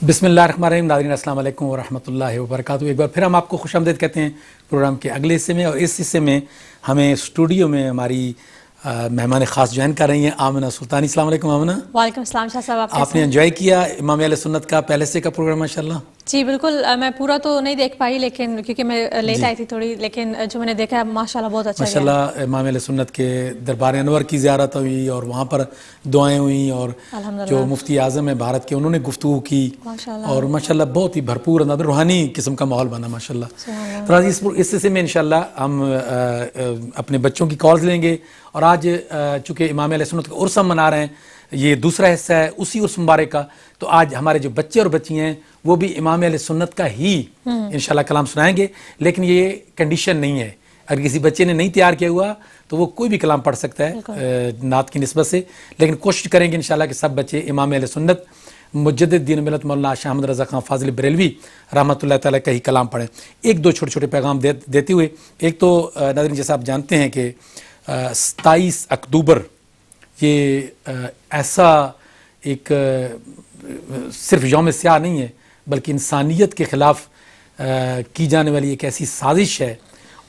بسم اللہ الرحمن الرحیم. ناظرین السلام علیکم ورحمۃ اللہ وبرکاتہ. ایک بار پھر ہم آپ کو خوش آمدید کہتے ہیں پروگرام کے اگلے حصے میں. اور اس حصے میں ہمیں اسٹوڈیو میں ہماری مہمان خاص جوائن کر رہی ہیں آمنہ سلطانی. السلام علیکم آمنہ. وعلیکم السلام شاہ صاحب. آپ نے انجوائے کیا امام اہل سنت کا پہلے سے کا پروگرام؟ ماشاءاللہ. جی بالکل. میں پورا تو نہیں دیکھ پائی لیکن کیونکہ میں لیٹ آئی تھی تھوڑی، لیکن جو میں نے دیکھا ماشاءاللہ بہت اچھا گیا. ماشاءاللہ امام اہل سنت کے دربار انور کی زیارت ہوئی اور وہاں پر دعائیں ہوئیں، اور جو مفتی اعظم ہیں بھارت کے انہوں نے گفتگو کی، اور ماشاءاللہ بہت ہی بھرپور انداز روحانی قسم کا ماحول بنا ماشاءاللہ. تو آج اس حصے میں انشاءاللہ ہم اپنے بچوں کی کالز لیں گے. اور آج چونکہ امام اہل سنت کا عرس ہم منا رہے ہیں، یہ دوسرا حصہ ہے اسی عرس مبارک کا، تو آج ہمارے جو بچے اور بچی ہیں وہ بھی امام اہل سنت کا ہی انشاءاللہ کلام سنائیں گے. لیکن یہ کنڈیشن نہیں ہے، اگر کسی بچے نے نہیں تیار کیا ہوا تو وہ کوئی بھی کلام پڑھ سکتا ہے نعت کی نسبت سے، لیکن کوشش کریں گے انشاءاللہ کہ سب بچے امام اہل سنت مجدد دین ملت مولانا شاہ احمد رضا خان فاضل بریلوی رحمۃ اللہ تعالیٰ کا ہی کلام پڑھیں. ایک دو چھوٹے چھوٹے پیغام دیتے ہوئے، ایک تو ناظرین جیسا آپ جانتے ہیں کہ 27 اکتوبر یہ ایسا ایک صرف یوم سیاہ نہیں ہے، بلکہ انسانیت کے خلاف کی جانے والی ایک ایسی سازش ہے،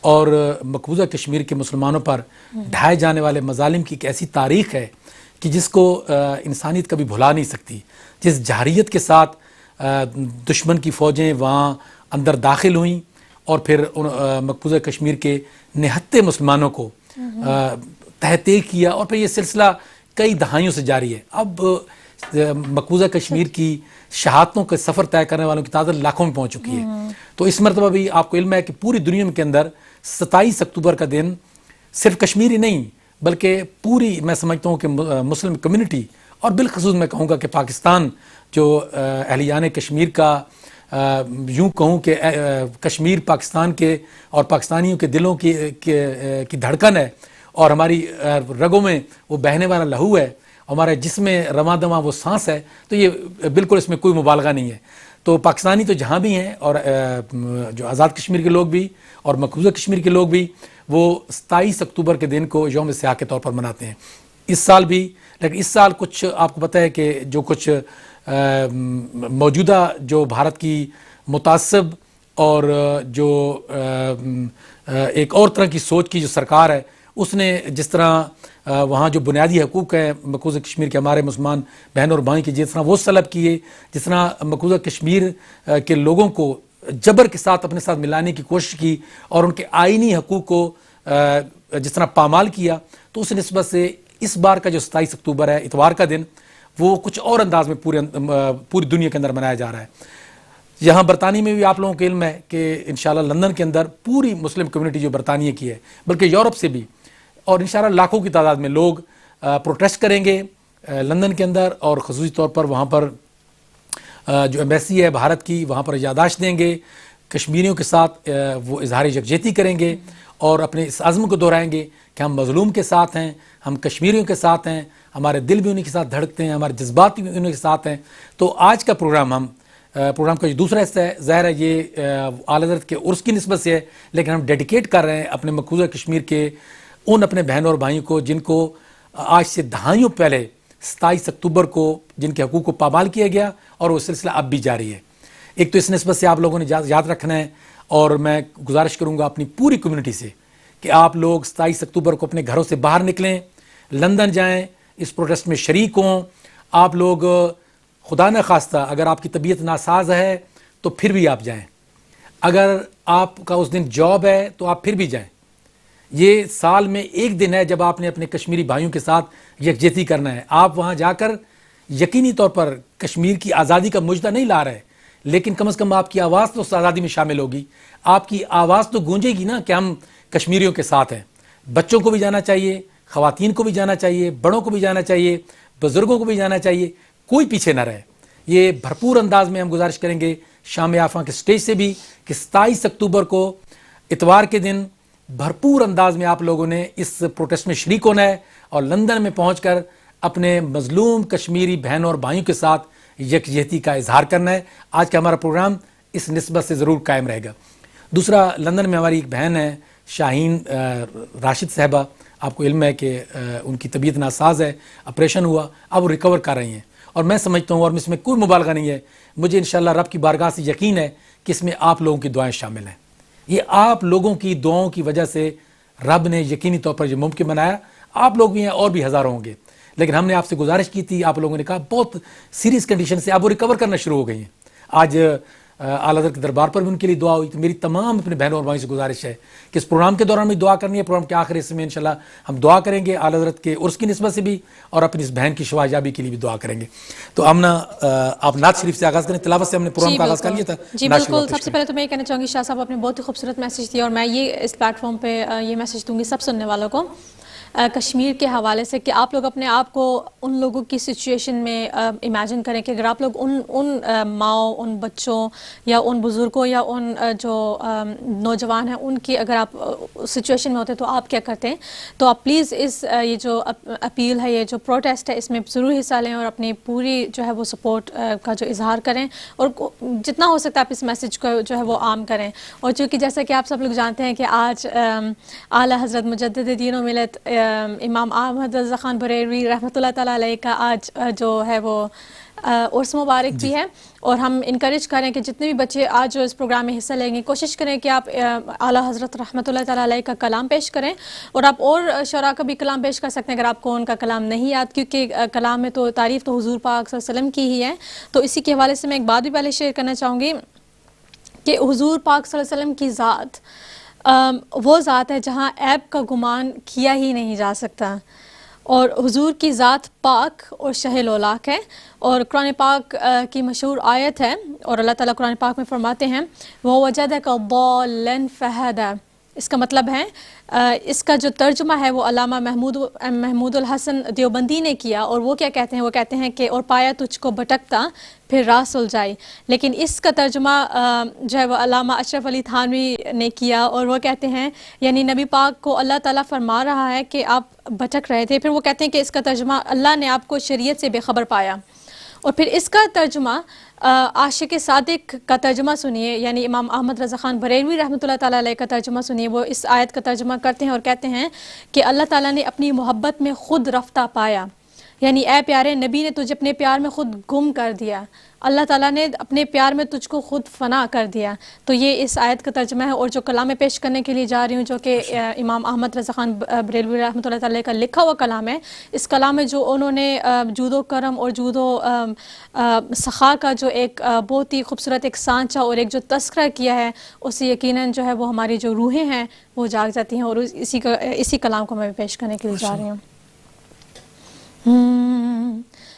اور مقبوضہ کشمیر کے مسلمانوں پر ڈھائے جانے والے مظالم کی ایک ایسی تاریخ ہے کہ جس کو انسانیت کبھی بھلا نہیں سکتی. جس جارحیت کے ساتھ دشمن کی فوجیں وہاں اندر داخل ہوئیں اور پھر مقبوضہ کشمیر کے نہتے مسلمانوں کو تحطیق کیا، اور پھر یہ سلسلہ کئی دہائیوں سے جاری ہے. اب مقبوضہ کشمیر کی شہادتوں کے سفر طے کرنے والوں کی تعداد لاکھوں میں پہنچ چکی ہے. تو اس مرتبہ بھی آپ کو علم ہے کہ پوری دنیا کے اندر 27 اکتوبر کا دن صرف کشمیر ہی نہیں بلکہ پوری میں سمجھتا ہوں کہ مسلم کمیونٹی، اور بالخصوص میں کہوں گا کہ پاکستان جو اہلیان کشمیر کا یوں کہوں کہ کشمیر پاکستان کے اور پاکستانیوں کے دلوں کی دھڑکن ہے، اور ہماری رگوں میں وہ بہنے والا لہو ہے، ہمارے جسم میں رواں دواں وہ سانس ہے. تو یہ بالکل اس میں کوئی مبالغہ نہیں ہے. تو پاکستانی تو جہاں بھی ہیں، اور جو آزاد کشمیر کے لوگ بھی اور مقبوضہ کشمیر کے لوگ بھی، وہ 27 اکتوبر کے دن کو یوم سیاہ کے طور پر مناتے ہیں. اس سال بھی، لیکن اس سال کچھ آپ کو پتہ ہے کہ جو کچھ موجودہ جو بھارت کی متعصب اور جو ایک اور طرح کی سوچ کی جو سرکار ہے، اس نے جس طرح وہاں جو بنیادی حقوق ہیں مقبوضہ کشمیر کے ہمارے مسلمان بہن اور بھائی کی، جس طرح وہ سلب کیے، جس طرح مقبوضہ کشمیر کے لوگوں کو جبر کے ساتھ اپنے ساتھ ملانے کی کوشش کی اور ان کے آئینی حقوق کو جس طرح پامال کیا، تو اس نسبت سے اس بار کا جو 27 اکتوبر ہے اتوار کا دن، وہ کچھ اور انداز میں پوری دنیا کے اندر منایا جا رہا ہے. یہاں برطانیہ میں بھی آپ لوگوں کو علم ہے کہ انشاءاللہ لندن کے اندر پوری مسلم کمیونٹی جو برطانیہ کی ہے، بلکہ یورپ سے بھی، اور انشاءاللہ لاکھوں کی تعداد میں لوگ پروٹیسٹ کریں گے لندن کے اندر، اور خصوصی طور پر وہاں پر جو ایمبیسی ہے بھارت کی، وہاں پر یادداشت دیں گے کشمیریوں کے ساتھ، وہ اظہار یکجہتی کریں گے اور اپنے اس عزم کو دہرائیں گے کہ ہم مظلوم کے ساتھ ہیں، ہم کشمیریوں کے ساتھ ہیں، ہمارے دل بھی انہیں کے ساتھ دھڑکتے ہیں، ہمارے جذبات بھی انہیں کے ساتھ ہیں. تو آج کا پروگرام پروگرام کا جو دوسرا حصہ ہے، ظاہر ہے یہ اعلیٰ حضرت کے عرس کی نسبت سے ہے، لیکن ہم ڈیڈیکیٹ کر رہے ہیں اپنے مقبوضہ کشمیر کے ان اپنے بہنوں اور بھائیوں کو جن کو آج سے دہائیوں پہلے 27 اکتوبر کو جن کے حقوق کو پامال کیا گیا، اور وہ سلسلہ اب بھی جاری ہے. ایک تو اس نسبت سے آپ لوگوں نے یاد رکھنا ہے، اور میں گزارش کروں گا اپنی پوری کمیونٹی سے کہ آپ لوگ 27 اکتوبر کو اپنے گھروں سے باہر نکلیں، لندن جائیں، اس پروٹیسٹ میں شریک ہوں. آپ لوگ خدا نہ خواستہ اگر آپ کی طبیعت ناساز ہے تو پھر بھی آپ جائیں، اگر آپ کا اس دن جاب ہے تو آپ پھر بھی جائیں. یہ سال میں ایک دن ہے جب آپ نے اپنے کشمیری بھائیوں کے ساتھ یکجہتی کرنا ہے. آپ وہاں جا کر یقینی طور پر کشمیر کی آزادی کا مجدہ نہیں لا رہے، لیکن کم از کم آپ کی آواز تو اس آزادی میں شامل ہوگی. آپ کی آواز تو گونجے گی نا کہ ہم کشمیریوں کے ساتھ ہیں. بچوں کو بھی جانا چاہیے، خواتین کو بھی جانا چاہیے، بڑوں کو بھی جانا چاہیے، بزرگوں کو بھی جانا چاہیے، کوئی پیچھے نہ رہے. یہ بھرپور انداز میں ہم گزارش کریں گے شام آفاں کے سٹیج سے بھی کہ 27 اکتوبر کو اتوار کے دن بھرپور انداز میں آپ لوگوں نے اس پروٹیسٹ میں شریک ہونا ہے، اور لندن میں پہنچ کر اپنے مظلوم کشمیری بہنوں اور بھائیوں کے ساتھ یکجہتی کا اظہار کرنا ہے. آج کا ہمارا پروگرام اس نسبت سے ضرور قائم رہے گا. دوسرا، لندن میں ہماری ایک بہن ہے شاہین راشد صاحبہ، آپ کو علم ہے کہ ان کی طبیعت ناساز ہے، آپریشن ہوا، اب وہ ریکور کر رہی ہیں، اور میں سمجھتا ہوں، اور اس میں کوئی مبالغہ نہیں ہے، مجھے انشاءاللہ رب کی بارگاہ سے یقین ہے کہ اس میں آپ لوگوں کی دعائیں شامل ہیں. یہ آپ لوگوں کی دعاؤں کی وجہ سے رب نے یقینی طور پر یہ ممکن بنایا. آپ لوگ بھی ہیں اور بھی ہزاروں ہوں گے، لیکن ہم نے آپ سے گزارش کی تھی، آپ لوگوں نے کہا بہت سیریس کنڈیشن سے اب وہ ریکور کرنا شروع ہو گئی ہیں. آج اعلیٰ حضرت کے دربار پر بھی ان کے لیے دعا ہوئی. تو میری تمام اپنے بہنوں اور بھائیوں سے گزارش ہے کہ اس پروگرام کے دوران بھی دعا کرنی ہے، پروگرام کے آخر حصے میں انشاءاللہ ہم دعا کریں گے اعلیٰ حضرت کے عرس کی نسبت سے بھی، اور اپنی اس بہن کی شفا یابی کے لیے بھی دعا کریں گے. تو آمنہ آپ نعت شریف سے آغاز کریں. تلاوت سے ہم نے پروگرام کا آغاز کر لیا تھا. جی بالکل. سب سے پہلے تو میں یہ کہنا چاہوں گی شاہ صاحب آپ نے بہت ہی خوبصورت میسیج دیا، اور میں یہ اس پلیٹ فارم پہ یہ میسیج دوں گی سب سننے والوں کو کشمیر کے حوالے سے کہ آپ لوگ اپنے آپ کو ان لوگوں کی سچویشن میں امیجن کریں کہ اگر آپ لوگ ان ماؤں، ان بچوں یا ان بزرگوں یا ان جو نوجوان ہیں ان کی اگر آپ سچویشن میں ہوتے تو آپ کیا کرتے ہیں. تو آپ پلیز اس یہ جو اپیل ہے، یہ جو پروٹیسٹ ہے، اس میں ضرور حصہ لیں اور اپنی پوری جو ہے وہ سپورٹ کا جو اظہار کریں، اور جتنا ہو سکتا ہے آپ اس میسیج کو جو ہے وہ عام کریں. اور چونکہ جیسا کہ آپ سب لوگ جانتے ہیں کہ آج اعلیٰ حضرت مجدد دین و ملت امام احمد رضا خان بریلوی رحمۃ اللہ تعالیٰ علیہ کا آج جو ہے وہ عرس مبارک بھی ہے. اور ہم انکریج کریں کہ جتنے بھی بچے آج جو اس پروگرام میں حصہ لیں گے، کوشش کریں کہ آپ اعلیٰ حضرت رحمۃ اللہ تعالیٰ علیہ کا کلام پیش کریں، اور آپ اور شعراء کا بھی کلام پیش کر سکتے ہیں اگر آپ کو ان کا کلام نہیں یاد، کیونکہ کلام میں تو تعریف تو حضور پاک صلی اللہ علیہ وسلم کی ہی ہے. تو اسی کے حوالے سے میں ایک بات بھی پہلے شیئر کرنا چاہوں گی کہ حضور پاک صلی اللہ علیہ وسلم کی ذات وہ ذات ہے جہاں عیب کا گمان کیا ہی نہیں جا سکتا، اور حضور کی ذات پاک اور شہ لولاک ہے. اور قرآن پاک کی مشہور آیت ہے، اور اللہ تعالیٰ قرآن پاک میں فرماتے ہیں وَوَجَدَكَ ضَالًّا فَهَدَىٰ. اس کا مطلب ہے، اس کا جو ترجمہ ہے وہ علامہ محمود الحسن دیوبندی نے کیا، اور وہ کیا کہتے ہیں، وہ کہتے ہیں کہ اور پایا تجھ کو بھٹکتا پھر راہ سلجھائی. لیکن اس کا ترجمہ جو ہے وہ علامہ اشرف علی تھانوی نے کیا، اور وہ کہتے ہیں یعنی نبی پاک کو اللہ تعالیٰ فرما رہا ہے کہ آپ بھٹک رہے تھے. پھر وہ کہتے ہیں کہ اس کا ترجمہ اللہ نے آپ کو شریعت سے بے خبر پایا. اور پھر اس کا ترجمہ عاشق صادق کا ترجمہ سنیے، یعنی امام احمد رضا خان بریلوی رحمۃ اللہ تعالیٰ علیہ کا ترجمہ سنیے. وہ اس آیت کا ترجمہ کرتے ہیں اور کہتے ہیں کہ اللہ تعالیٰ نے اپنی محبت میں خود رفتہ پایا، یعنی اے پیارے نبی نے تجھے اپنے پیار میں خود گم کر دیا، اللہ تعالیٰ نے اپنے پیار میں تجھ کو خود فنا کر دیا. تو یہ اس آیت کا ترجمہ ہے. اور جو کلام میں پیش کرنے کے لیے جا رہی ہوں جو کہ امام احمد رضا خان بریلوی رحمۃ اللہ تعالیٰ کا لکھا ہوا کلام ہے، اس کلام میں جو انہوں نے جود و کرم اور جود و سخا کا جو ایک بہت ہی خوبصورت ایک سانچہ اور ایک جو تذکرہ کیا ہے، اس سے یقیناً جو ہے وہ ہماری جو روحیں ہیں وہ جاگ جاتی ہیں. اور اسی کلام کو میں پیش کرنے کے لیے جا رہی ہوں.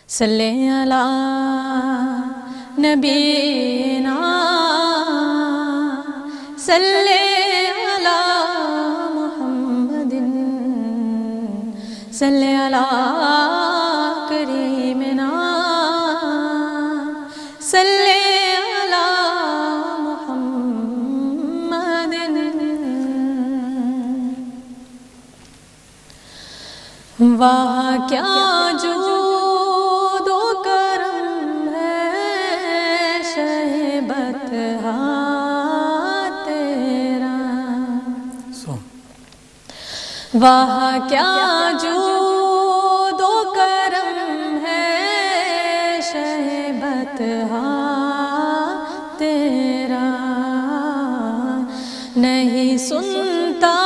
صلی علی نبینا صلی علی محمد صلی علی کریمنا صلی علی محمد. واہ کیا جود و کرم ہے شہبت تیرا، واہ کیا جود و کرم ہے شہبت تیرا، نہیں سنتا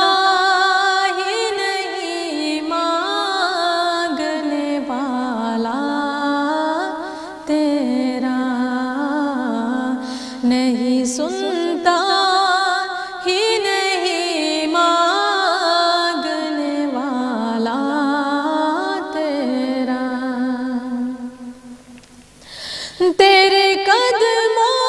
سنتا ہی نہیں مانگنے والا تیرا، تیرے قدموں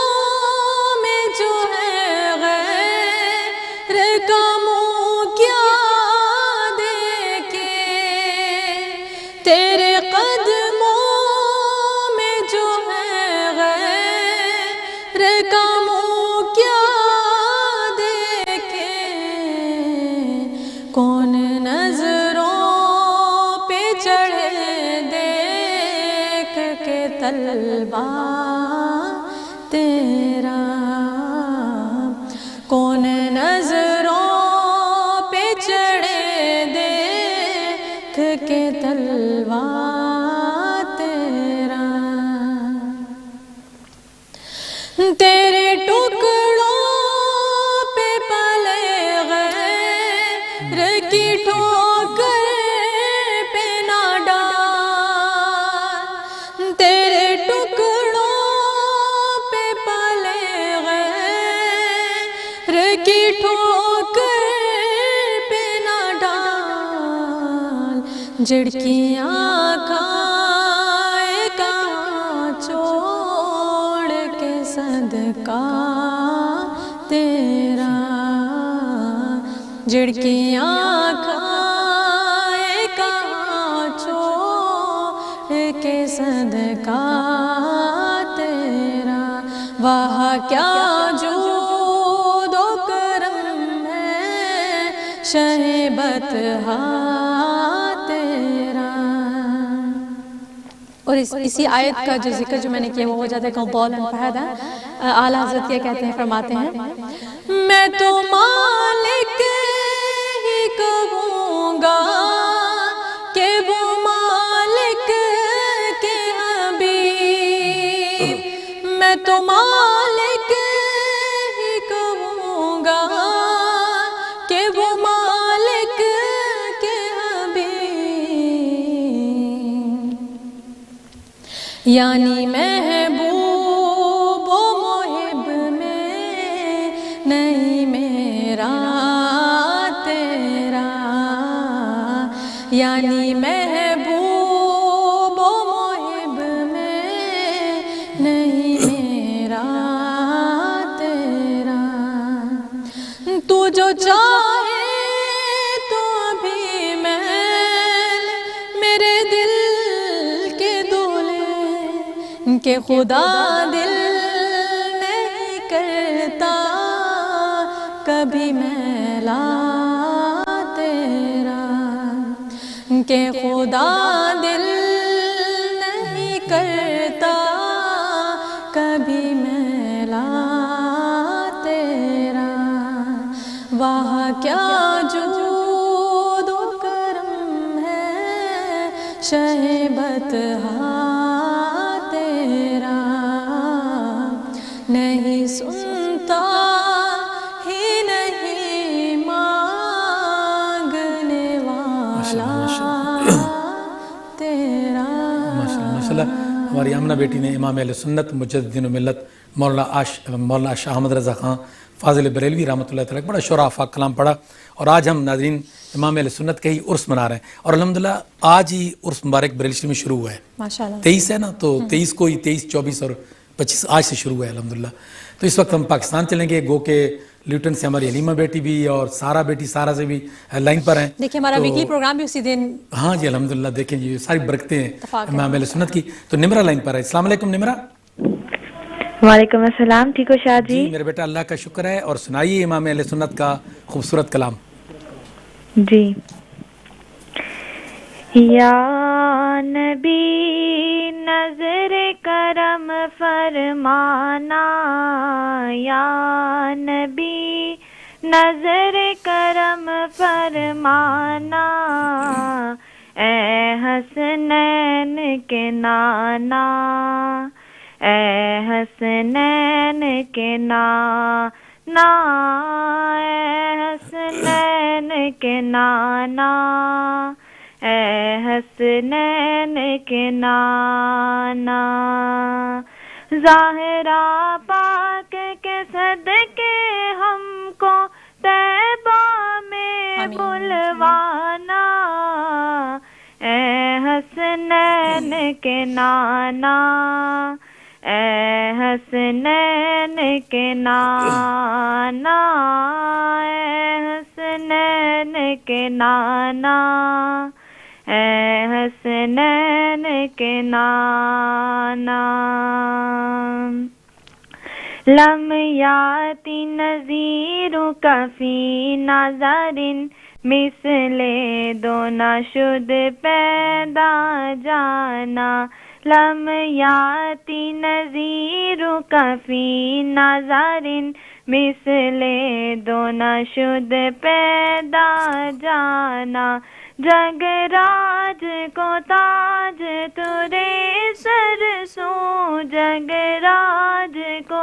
میں جو ہے غیر کا منہ کیا دیکھے، تیرے قدموں میں جو ہے غیر کا کون نظروں پہ چڑھے دیکھ کے طلبہ تیرا، کون نظروں پہ چڑھے دیکھ کے طلبہ تیرا. تیرے ٹکڑوں پہ پلے غیر کی ٹھوکر پہ نہ ڈال، تیرے ٹکڑوں پہ پلے غیر کی ٹھوکر پہ نہ ڈال، جھڑکیاں کھائے کہاں چھوڑ کے صدقہ تیرا، جھڑکیاں کھائے کہاں چھوڑ کے صدقہ تیرا، واہ کیا جود و کرم ہے شہ بطحا تیرا۔ اور اسی آیت کا جو ذکر جو میں نے کیا وہ ہو جاتا ہے کہ قولاً فہدا۔ اعلیٰ حضرت یہ کہتے ہیں، فرماتے ہیں میں تو مالک ہی کہوں گا کہ وہ مالک کے حبیب، میں تو مالک ہی کہوں گا کہ وہ مالک کے حبیب، یعنی محبوب و محب میں نہیں میرا تیرا، یعنی محبوب و محب میں نہیں میرا تیرا، تو جو چاہے تو ابھی میرے دل کے دولے کہ خدا دل نہیں کرتا کبھی میلا تیرا، کہ خدا دل نہیں کرتا کبھی میلا تیرا، واہ کیا جود و کرم ہے شہ بطحا تیرا، نہیں سنتا ہی نہیں مانگنے والا تیرا۔ ماشاءاللہ ہماری آمنہ بیٹی نے امام اہل سنت مجددین ملت مولانا شاہ احمد رضا خان فاضل بریلوی رحمۃ اللہ تعالیٰ بڑا شعرا افاق کلام پڑھا، اور آج ہم ناظرین امام اہل سنت کا ہی عرس منا رہے ہیں، اور الحمدللہ آج ہی عرس مبارک بریلی شریف میں شروع ہوا ہے، ماشاءاللہ 23 ہے نا، تو 23 کو ہی 23، 24 اور 25 آج سے شروع ہوا ہے الحمدللہ۔ تو اس وقت ہم پاکستان چلیں گے، گو کہ لیوٹن سے ہماری حلیمہ بیٹی بھی اور سارا بیٹی سارا سے بھی لائن پر ہیں۔ دیکھیں ہمارا ویکلی پروگرام بھی اسی دن، ہاں جی الحمدللہ، دیکھیں یہ ساری برکتیں ہیں امام اہل سنت کی۔ تو نمرہ لائن پر ہے۔ السلام علیکم نمرہ۔ وعلیکم السلام، ٹھیک ہو شاہ جی؟ میرے بیٹا اللہ کا شکر ہے، اور سنائیے امام اہل سنت کا خوبصورت کلام۔ جی، یا نبی نظر کرم فرمانا، یا نبی نظر کرم فرمانا، اے حسنین کے نانا، اے حسنین کے نانا، اے حسنین کے نانا، اے حسنین کے نانا، ظاہرہ پاک کے صدقے ہم کو طیبہ میں بلوانا، اے حسنین کے نانا، اے حسنین کے نانا، اے حسنین کے نانا، اے حسنین کے نانا، لم یاتی نذیرک فی نظر، مثل دو نشد پیدا جانا، لم یاتی نذیرک فی نظر، مثل دو نشد پیدا جانا، جگ راج کو تاج ترے سر سو، جگ راج کو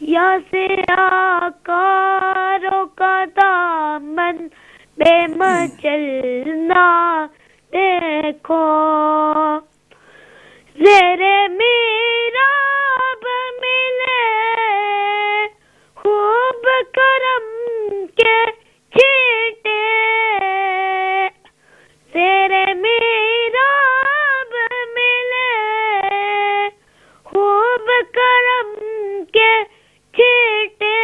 یا سے آکاروں کا دامن بے مچلنا دیکھو زیر میراب ملے خوب کرم کے چھینٹے زیر میراب ملے خوب کرم کے چھینٹے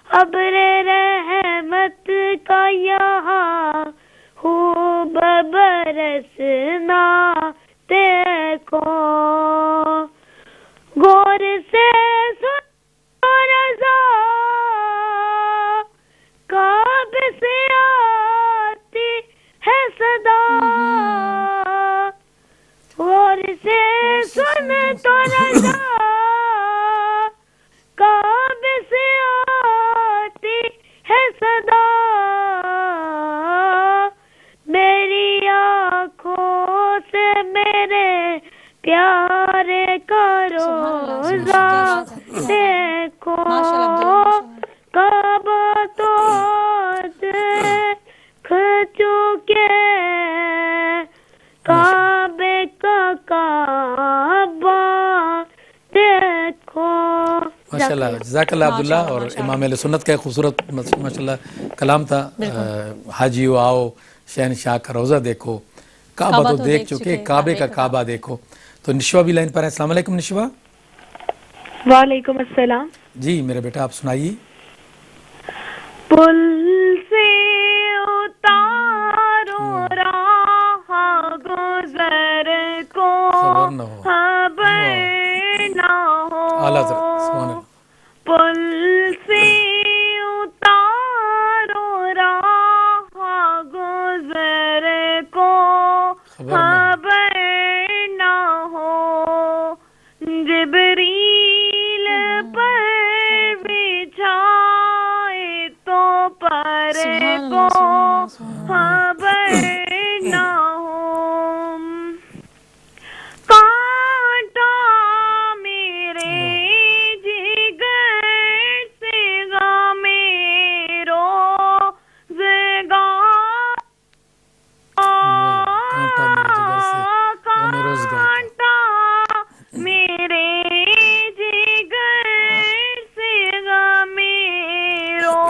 ابر رحمت کا یہاں خوب برسنا دیکھو غور سے سنو رضا کعب سے آتی ہے صدا غور سے سن تو رضا کعب سے آتی ہے صدا میری آنکھوں سے میرے پیارے کا روزہ دیکھو کعبہ تو دیکھ چکے کعبے کا کعبہ دیکھو ماشاءاللہ جزاک اللہ عبداللہ اور امام اہل سنت کا ایک خوبصورت ماشاءاللہ کلام تھا حاجیو آؤ شہنشاہ کا روزہ دیکھو کعبہ تو دیکھ چکے کعبے کا کعبہ دیکھو تو نشوا بھی لائن پر ہے السلام علیکم نشوا وعلیکم السلام جی میرے بیٹا آپ سنائیے پل سے اتارو راہ گزر کو خبر نہ ہو خبر نہ ہو اعلیٰ حضرت سبحان اللہ پل سے اتارو راہ گزر کو خبر نہ ہو جبریل پر بچھائے تو پر کو خبر نہ ہو کانٹا میرے جگر سے غمیرو زگار کانٹا میرے جگر سے غمیرو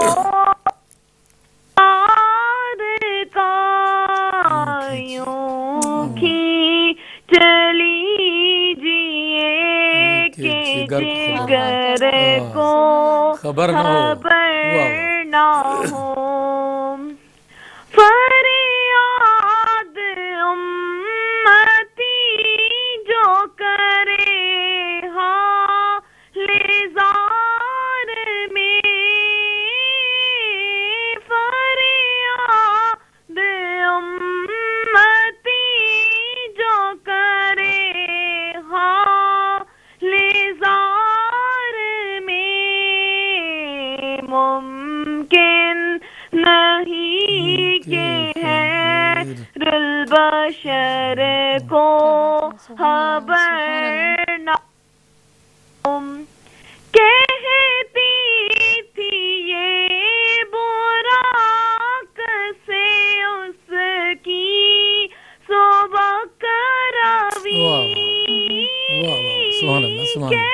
چلی جیے کہ جگر کو خبر نہ ہو فریاد امتی جو کرے حال زار میں فریاد امتی جو کرے حال زار میں ممکن نہیں کہ ہے البشر کو خبر نہ کہتی تھی یہ براق سے اس کی صبح کراوی سبحان اللہ سبحان اللہ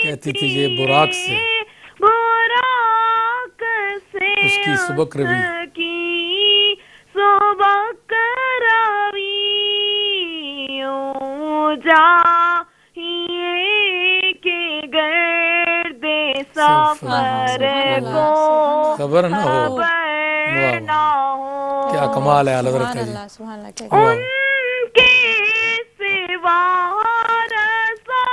کہتی تھی یہ براق سے اس کی سبق روی کی صبح کراوی جائیے کہ گرد سفر کو خبر نہ ہو کیا کمال ہے اعلیٰ حضرت کا جی ان کے سوا رضا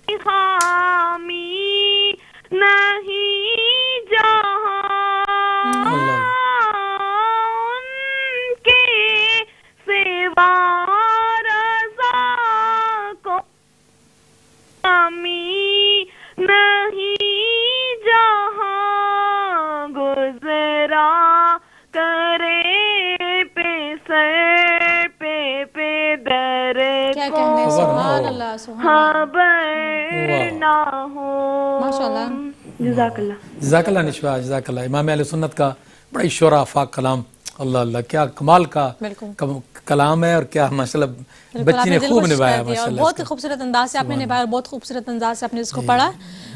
حامی نہیں جہاں ان کے سوا رضا کو حامی نہیں جہاں گزرا کرے پہ سر کیا کہنے, سبحان اللہ سبحان خبر نہ ہو. ماشاء اللہ. جزاک اللہ. جزاک اللہ نشوا, جزاک اللہ. امام اہل سنت کا بڑا ہی شعرا افاق کلام, اللہ اللہ کیا کمال کا کلام ہے, اور کیا ماشاءاللہ بچی نے خوب نبھایا ماشاءاللہ. بہت ہی خوبصورت انداز سے آپ نے نبھایا, اور بہت خوبصورت انداز سے آپ نے اس کو پڑھا.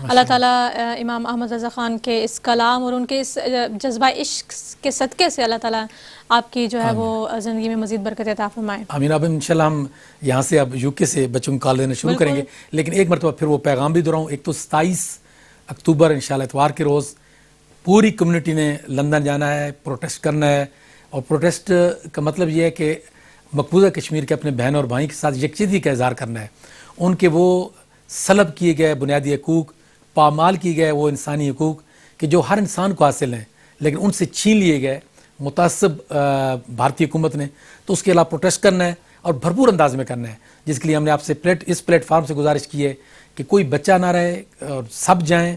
اللہ تعالیٰ امام احمد رضا خان کے اس کلام اور ان کے اس جذبہ عشق کے صدقے سے اللہ تعالیٰ آپ کی جو ہے وہ زندگی میں مزید برکت عطا فرمائے. آمین. اب انشاءاللہ ہم یہاں سے اب یو کے سے بچوں کو کال دینا شروع کریں گے, لیکن ایک مرتبہ پھر وہ پیغام بھی دہراؤں. ایک تو 27 اکتوبر انشاءاللہ اتوار کے روز پوری کمیونٹی نے لندن جانا ہے, پروٹیسٹ کرنا ہے. اور پروٹیسٹ کا مطلب یہ ہے کہ مقبوضہ کشمیر کے اپنے بہن اور بھائی کے ساتھ یکجہتی کا اظہار کرنا ہے. ان کے وہ سلب کیے گئے بنیادی حقوق, پامال کیے گئے وہ انسانی حقوق کہ جو ہر انسان کو حاصل ہیں, لیکن ان سے چھین لیے گئے متعصب بھارتی حکومت نے. تو اس کے خلاف پروٹیسٹ کرنا ہے اور بھرپور انداز میں کرنا ہے, جس کے لیے ہم نے آپ سے اس پلیٹ فارم سے گزارش کی ہے کہ کوئی بچہ نہ رہے, اور سب جائیں,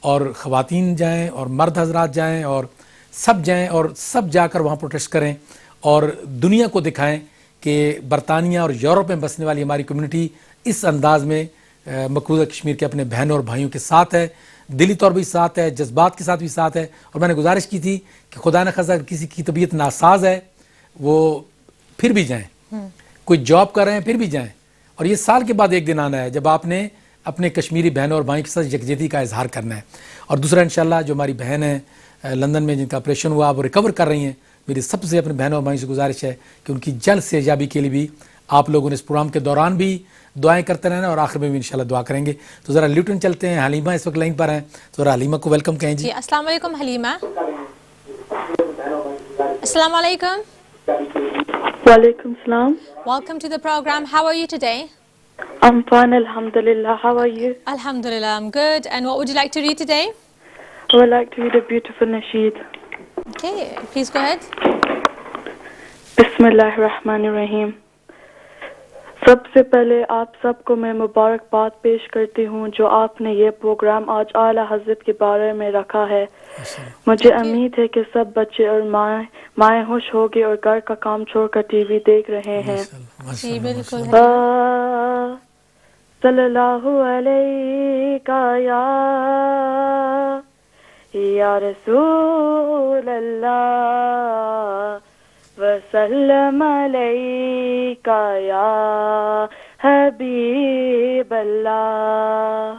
اور خواتین جائیں, اور مرد حضرات جائیں, اور سب جائیں, اور سب جا کر وہاں پروٹیسٹ کریں, اور دنیا کو دکھائیں کہ برطانیہ اور یورپ میں بسنے والی ہماری کمیونٹی اس انداز میں مقبوضہ کشمیر کے اپنے بہنوں اور بھائیوں کے ساتھ ہے, دلی طور بھی ساتھ ہے, جذبات کے ساتھ بھی ساتھ ہے. اور میں نے گزارش کی تھی کہ خدا نخواستہ اگر کسی کی طبیعت ناساز ہے وہ پھر بھی جائیں, کوئی جاب کر رہے ہیں پھر بھی جائیں. اور یہ سال کے بعد ایک دن آنا ہے جب آپ نے اپنے کشمیری بہنوں اور بھائیوں کے ساتھ یکجہتی کا اظہار کرنا ہے. اور دوسرا انشاءاللہ جو ہماری بہن ہیں لندن میں جن کا آپریشن ہوا وہ ریکور کر رہی ہیں, میری سب سے اپنے بہنوں اور بھائیوں سے گزارش ہے کہ ان کی جلد صحتیابی کے لیے بھی آپ لوگوں نے اس پروگرام کے دوران بھی دعائیں کرتے رہنا, اور آخر میں بھی انشاءاللہ دعا کریں گے. تو ذرا لیوٹن چلتے ہیں, حلیمہ اس وقت لائن پر ہیں, تو ذرا حلیمہ کو ویلکم کہیں جی. السلام علیکم حلیمہ. السلام علیکم. وعلیکم السلام. Welcome to the program. How are you today? I'm fine, alhamdulillah. How are you? Alhamdulillah, I'm good. And what would you like to read today? I would like to read a beautiful nasheed. Okay, please go ahead. Bismillahirrahmanirrahim. سب سے پہلے آپ سب کو میں مبارکباد پیش کرتی ہوں جو آپ نے یہ پروگرام آج اعلیٰ حضرت کے بارے میں رکھا ہے. مجھے امید ہے کہ سب بچے اور مائیں خوش ہوگی اور گھر کا کام چھوڑ کر ٹی وی دیکھ رہے ہیں. جی بالکل. صلی اللہ علیہ یا رسول اللہ وسلم علیک یا حبیب اللہ.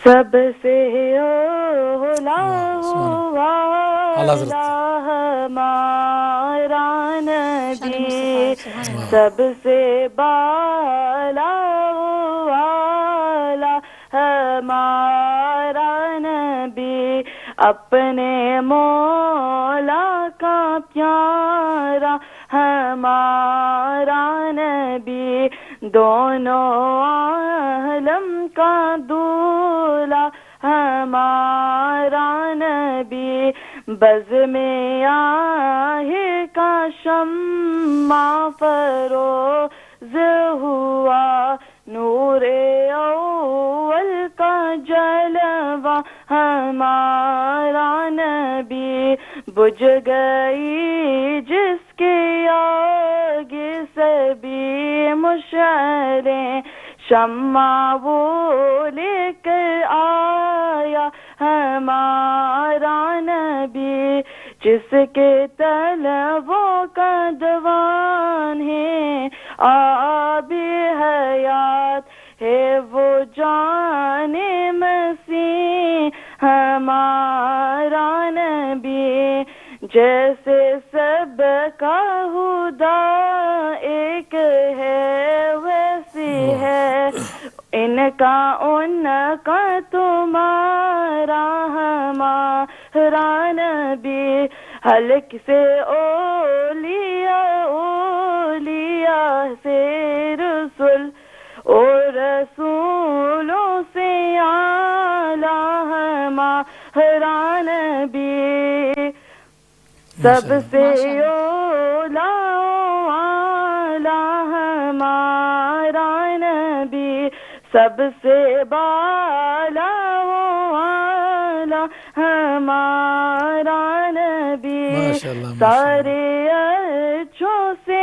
سب سے اولا ہمارا نبی, سب سے بالا والا ہمارا نبی, اپنے مولا کا پیارا ہمارا نبی, دونوں عالم کا دولا ہمارا نبی, بز میں آہ کا شمع فروز ہوا, نور اول کا جلوہ ہمارا نبی, بجھ گئی جس کے آگے سبھی مشعلیں, شمع وہ لے کر آیا ہمارا نبی, جس کے طلبوں کا دوان ہے آب حیات ہے وہ جان مسیح ہمارا نبی, جیسے سب کا خدا ایک ہے ویسی ہے ان کا تمہارا ہمارا نبی, حلق سے اولیاء اولیاء سے رسول اور رسولوں سے اعلیٰ ہمارا نبی, سب سے اولا اعلیٰ ہمارا نبی, سب سے بالا اعلیٰ ہمارا نبی, سارے اچھوں سے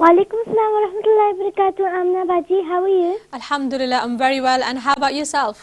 Walaikum assalam wa rahmatullahi wa barakatuh. Amna Baji, how are you? Alhamdulillah, I'm very well, and how about yourself?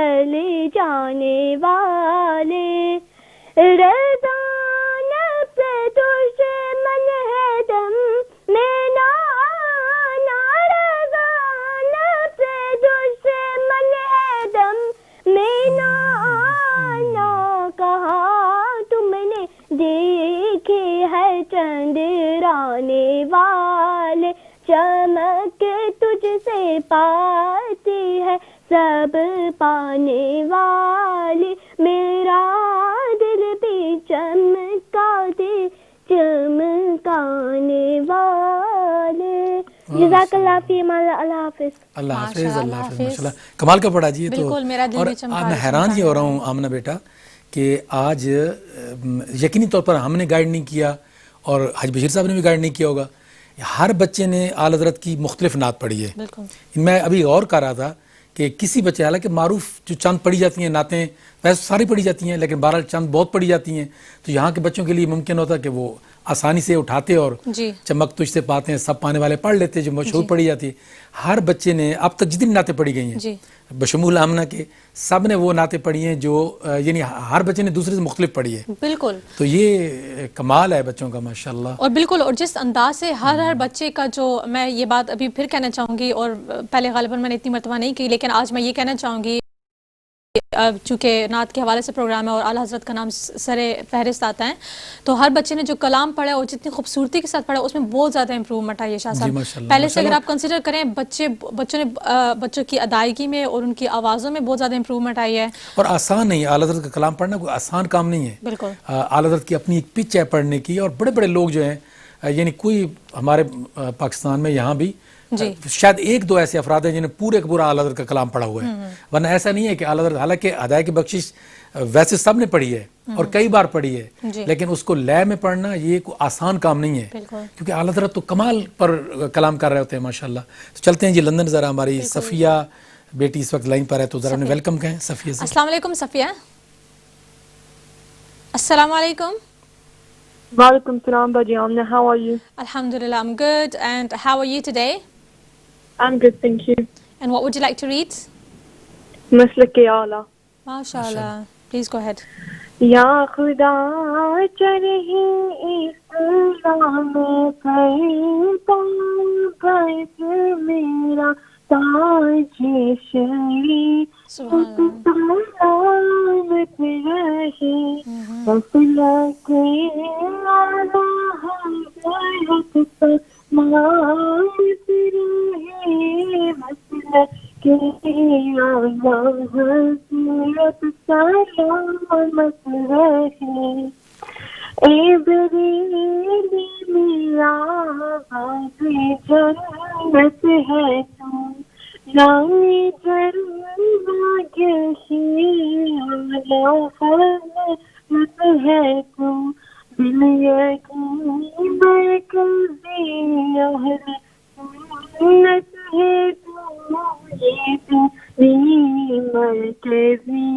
ڈل جانے والے رضا نفس دشمن ہے دم میں نہ آنا رضا نفس دشمن ہے دم میں نہ آنا کہا تم نے دیکھے ہے چندرانے والے چمک تجھ سے پاتی ہے سب پانے والی میرا دل بھی چمکا دے چمکانے والے جزاک اللہ فی مولا اللہ حافظ اللہ حافظ اللہ حافظ ماشاءاللہ کمال کا پڑھا جی. تو بالکل میرا دل اور بھی چمکا میں حیران یہ ہو رہا ہوں آمنہ بیٹا کہ آج یقینی طور پر ہم نے گائیڈ نہیں کیا اور حاج بشیر صاحب نے بھی گائیڈ نہیں کیا ہوگا. ہر بچے نے اعلیٰ حضرت کی مختلف نعت پڑھی ہے. میں ابھی غور کر رہا تھا کہ کسی بچے حالانکہ معروف جو چند پڑھی جاتی ہیں نعتیں ویسے ساری پڑھی جاتی ہیں لیکن بہرحال چند بہت پڑھی جاتی ہیں تو یہاں کے بچوں کے لیے ممکن ہوتا کہ وہ آسانی سے اٹھاتے اور چمک تجھ سے پاتے ہیں سب پانے والے پڑھ لیتے جو مشہور پڑھی جاتی ہے. ہر بچے نے اب تک جتنی نعتیں پڑھی گئی ہیں بشمول آمنہ کے سب نے وہ نعتیں پڑھی ہیں جو یعنی ہر بچے نے دوسرے سے مختلف پڑھی ہے. بالکل تو یہ کمال ہے بچوں کا ماشاءاللہ. اور بالکل اور جس انداز سے ہر بچے کا جو میں یہ بات ابھی پھر کہنا چاہوں گی اور پہلے غالباً میں نے اتنی مرتبہ نہیں کی لیکن آج میں یہ کہنا چاہوں گی چونکہ نعت کے حوالے سے پروگرام ہے اور اعلیٰ حضرت کا نام سر فہرست آتا ہے تو ہر بچے نے جو کلام پڑھا اور جتنی خوبصورتی کے ساتھ پڑھا اس میں بہت زیادہ امپروومنٹ آئی ہے شاہ صاحب. پہلے سے اگر آپ کنسیڈر کریں بچوں کی ادائیگی میں اور ان کی آوازوں میں بہت زیادہ امپروومنٹ آئی ہے. اور آسان نہیں اعلیٰ حضرت کا کلام پڑھنا کوئی آسان کام نہیں ہے. بالکل اعلیٰ حضرت کی اپنی ایک پچ ہے پڑھنے کی اور بڑے بڑے لوگ جو ہیں یعنی کوئی ہمارے پاکستان میں یہاں بھی شاید ایک دو ایسے افراد ہیں جنہیں پورے کا پورا اعلیٰ حضرت کا کلام پڑھا ہوا ہے. ورنہ ایسا نہیں ہے کہ اعلیٰ حضرت حالانکہ ہدایت کی بخشش ویسے سب نے پڑھی ہے اور کئی بار پڑھی ہے لیکن اس کو لے میں پڑھنا یہ کوئی آسان کام نہیں ہے کیونکہ اعلیٰ حضرت تو کمال پر کلام کر رہے ہوتے ہیں ماشاءاللہ. تو چلتے ہیں جی لندن ذرا ہماری صفیہ بیٹی اس وقت لائن پر ہے تو ذرا انہیں ویلکم کہیں صفیہ سے. السلام علیکم صفیہ. السلام علیکم. وعلیکم السلام باجی Amna, how are you? Alhamdulillah, I'm good. And how are you today? I'm good, thank you. And what would you like to read? مسلک اعلیٰ. MashaAllah. Please go ahead. یا خدا چرہی اسلام کرتا بس میرا تاج شریع سلامت رہے مسلک اعلیٰ حضرت سلامت رہے مسلک اعلیٰ حضرت سلامت رہے. اے بریلی میرا باغ جنت ہے تو رانی جنت اعلیٰ حضرت ہے تو دل یقین مرکزی اہل سنت ہے تو یہ دلی مرکزی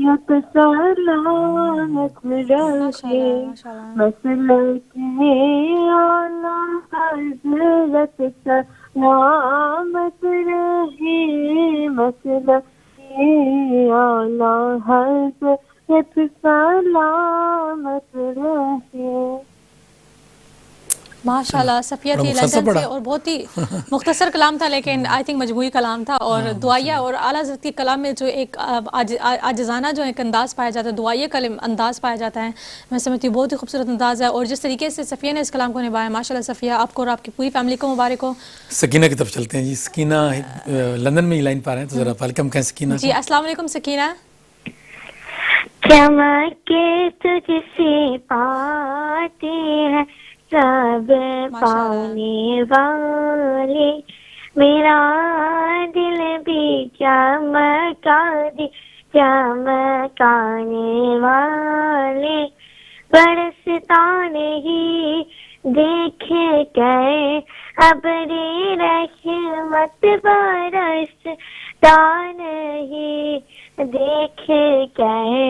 یت سلامت رکھے مسلک اعلیٰ حضرت سلامت رہے مسلک اعلیٰ حضرت سلامت رہے. ماشاءاللہ صفیہ تھی لندن سے اور بہت ہی مختصر کلام تھا لیکن آئی تھنک مجموعی کلام تھا اور دعائیہ اور اعلیٰ حضرت کے کلام میں جو ایک عاجزانہ جو ایک انداز پایا جاتا ہے دعائیہ کا انداز پایا جاتا ہے میں سمجھتی ہوں بہت ہی خوبصورت انداز ہے اور جس طریقے سے صفیہ نے اس کلام کو نبھایا ماشاءاللہ صفیہ آپ کو اور آپ کی پوری فیملی کو مبارک ہو. سکینہ کی طرف چلتے ہیں جی. سکینہ لندن میں ہی لائن پر ہیں تو ذرا ویلکم کہیں سکینہ جی. السلام علیکم سکینہ. چمک تجھ سے پاتے ہیں سب پانے والے میرا دل بھی چمکا دے چمکانے والے برستا نہیں دیکھے گئے ابری رحمت برستا نہیں دیکھے گئے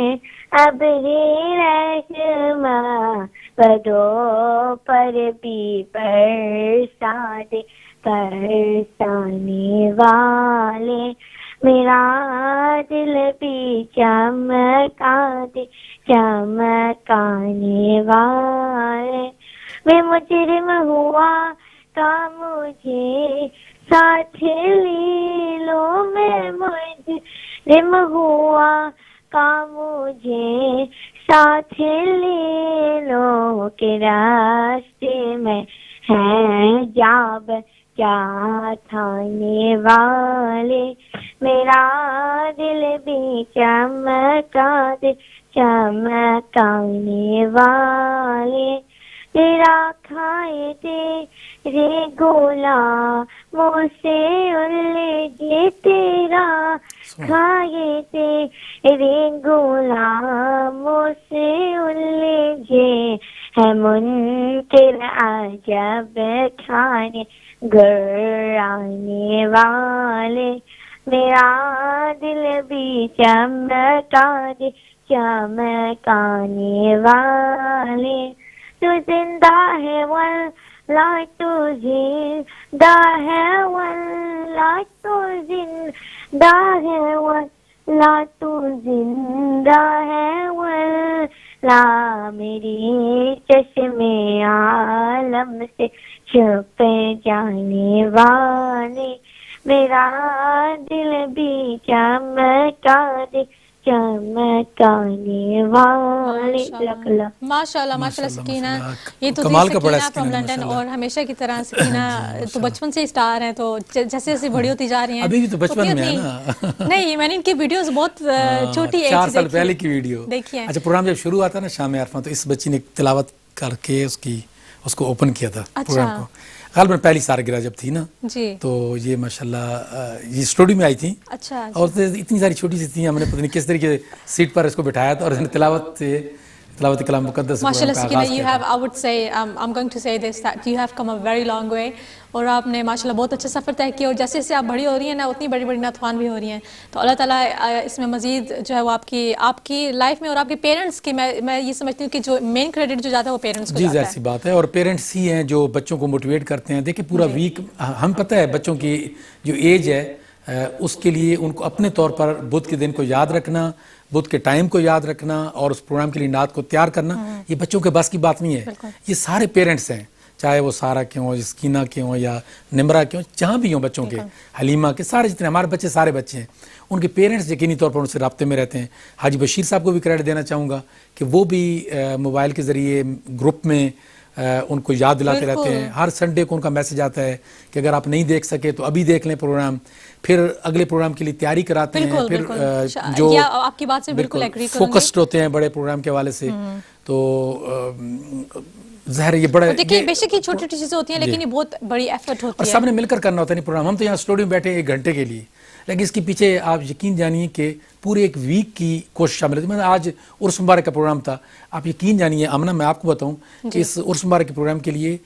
ابری رحمت پدوں پر بھی برسا دے برسانے والے میرا دل بھی چمکا دے چمکانے والے. میں مجرم ہوا تو مجھے ساتھ لے لو, میں مجرم ہوا کا مجھے ساتھ لے لو, کہ راستے میں ہیں جاب کیا تھانے والے. میرا دل بھی چمکا دے چمکانے والے. تیرا کھائے تیرے غلاموں سے الجھے, تیرا کھائے تیرے غلاموں سے الجھے, ہے منکر عجب کھانے گر آنے والے. میرا دل بھی چمکا دے چمکانے والے. تو زندہ ہے واللہ تو زندہ ہے, واللہ تو زندہ ہے, واللہ تو زندہ ہے, واللہ میری چشمے عالم سے چھپ جانے والے. میرا دل بھی چمکا دے چمکانے والے. ماشاء اللہ ماشاء اللہ سکینہ, یہ تو کمال کا بڑا سکینہ فرام لنڈن, اور ہمیشہ کی طرح سکینہ تو بچپن سے اسٹار ہیں, تو جیسے جیسے بڑی ہوتی جا رہی ہیں ابھی بھی تو بچپن میں ہے نا. نہیں, میں نے ان کی ویڈیوز بہت چھوٹی ایج 4 سال پہلے کی ویڈیو دیکھی ہے. اچھا, پروگرام جب شروع ہوا تھا نا شام عرفان, تو اس بچی نے تلاوت کر کے اس کو اوپن کیا تھا پروگرام کو. غالباً پہلی سالگرہ جب تھی نا جی, تو یہ ماشاءاللہ یہ اسٹوڈیو میں آئی تھی, اچھا, اور اتنی ساری چھوٹی سی تھیں, ہم نے پتہ نہیں کس طریقے سے سیٹ پر اس کو بٹھایا تھا اور تلاوت کلام مقدس ماشاءاللہ Sakina, you have, I would say, I'm going to say this, that you have come a very long way, اور آپ نے ماشاءاللہ بہت اچھا سفر طے کیا, اور جیسے جیسے آپ بڑی ہو رہی ہیں نا اتنی بڑی بڑی نعت بھی ہو رہی ہیں. تو اللہ تعالیٰ اس میں مزید جو ہے وہ آپ کی لائف میں, اور آپ کے پیرنٹس کی, میں یہ سمجھتی ہوں کہ جو مین کریڈٹ جو جاتا ہے وہ پیرنٹس کو جاتا ہے. جی ظاہر سی بات ہے, اور پیرنٹس ہی ہیں جو بچوں کو موٹیویٹ کرتے ہیں. دیکھیں پورا ویک ہم پتہ ہے بچوں کی جو ایج ہے اس کے لیے ان کو اپنے طور پر بدھ کے دن کو یاد رکھنا, بدھ کے ٹائم کو یاد رکھنا, اور اس پروگرام کے لیے نعت کو تیار کرنا, یہ بچوں کے بس کی بات نہیں ہے. یہ سارے پیرنٹس ہیں, چاہے وہ سارا کے ہوں, سکینہ کے ہوں, یا نمرہ کے ہوں, جہاں بھی ہوں بچوں کے, حلیمہ کے, سارے جتنے ہمارے بچے سارے بچے ہیں, ان کے پیرنٹس یقینی طور پر ان سے رابطے میں رہتے ہیں. حاجی بشیر صاحب کو بھی کریڈٹ دینا چاہوں گا کہ وہ بھی موبائل کے ذریعے گروپ میں ان کو یاد دلاتے رہتے ہیں. ہر سنڈے کو ان کا میسج آتا ہے کہ اگر آپ نہیں دیکھ سکے تو ابھی دیکھ لیں پروگرام, پھر اگلے پروگرام کے لیے تیاری کراتے ہیں. پھر جو آپ کی بات سے بالکل ایگری کروں گی, فوکسڈ ہوتے ہیں بڑے پروگرام کے حوالے سے. تو ظاہر یہ بڑا, دیکھیں بے شک یہ چھوٹی چھوٹی چیزیں ہوتی ہیں لیکن یہ بہت بڑی ایفرٹ ہوتی ہے, اور سب نے مل کر کرنا ہوتا ہے پروگرام. ہم تو یہاں اسٹوڈیو میں بیٹھے 1 گھنٹے کے لیے, لیکن اس کے پیچھے آپ یقین جانیے کہ پورے 1 ویک کی کوشش شامل ہے. میں آج عرس مبارک کا پروگرام تھا, آپ یقین جانیے آمنہ, میں آپ کو بتاؤں کہ اس عرس مبارک کے پروگرام کے لیے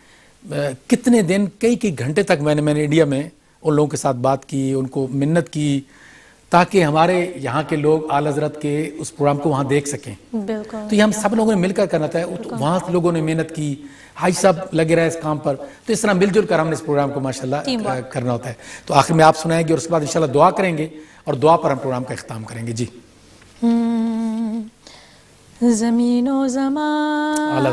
کتنے دن, کئی گھنٹے تک میں نے انڈیا میں ان لوگوں کے ساتھ بات کی, ان کو منت کی, تاکہ ہمارے یہاں کے لوگ اعلیٰ حضرت کے اس پروگرام کو وہاں دیکھ سکیں. تو یہ ہم سب لوگوں نے مل کر کرنا تھا. وہاں لوگوں نے محنت کی, حاج صاحب لگے رہے اس کام پر, تو اس طرح مل جل کر ہم نے اس پروگرام کو ماشاءاللہ کرنا ہوتا ہے. تو آخر میں آپ سنائیں گے اور اس کے بعد انشاءاللہ دعا کریں گے, اور دعا پر ہم پروگرام کا اختتام کریں گے. جی. زمین و زمان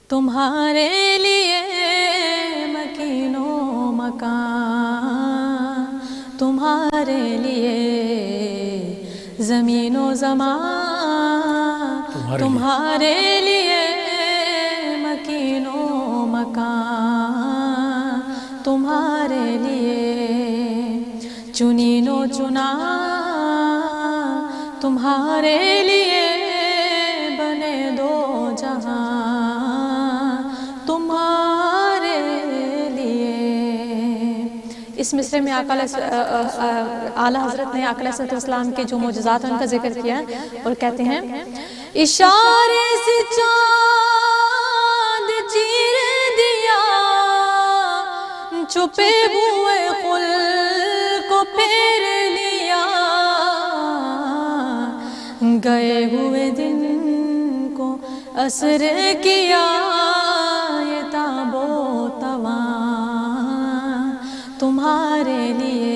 تمہارے لیے, مکین و مکان تمہارے لیے, زمین و زمان تمہارے لیے, مکین و مکان تمہارے لیے, چنین و چنا تمہارے لیے, بنے 2 جہاں تمہارے لیے. اس مصرے میں اعلیٰ حضرت نے آقا علیہ السلام کے جو معجزات ہیں ان کا ذکر کیا, اور کہتے ہیں اشارے سے چاند چیر دیا, چھپے ہوئے خل کو پھیر لیا, گئے ہوئے دن کو اثر کیا, یہ تاب و تواں تمہارے لیے,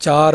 4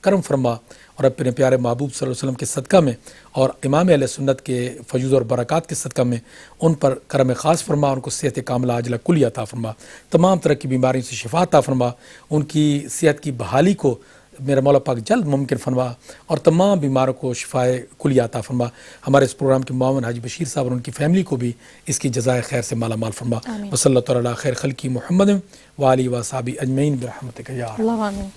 کرم فرما اور اپنے پیارے محبوب صلی اللہ علیہ وسلم کے صدقہ میں اور امام اہل سنت کے فیوض اور برکات کے صدقہ میں ان پر کرم خاص فرما، ان کو صحت کاملہ عاجلہ کلی عطا فرما، تمام طرح کی بیماریوں سے شفا عطا فرما، ان کی صحت کی بحالی کو میرا مولا پاک جلد ممکن فرما اور تمام بیماروں کو شفائے کلی عطا فرما۔ ہمارے اس پروگرام کے معاون حاجی بشیر صاحب اور ان کی فیملی کو بھی اس کی جزائے خیر سے مالا مال فرما۔ وصلی اللہ تعالی علی خیر خلقی محمد و آلہ و صحابہ اجمعین برحمتک یا اللہ آمین۔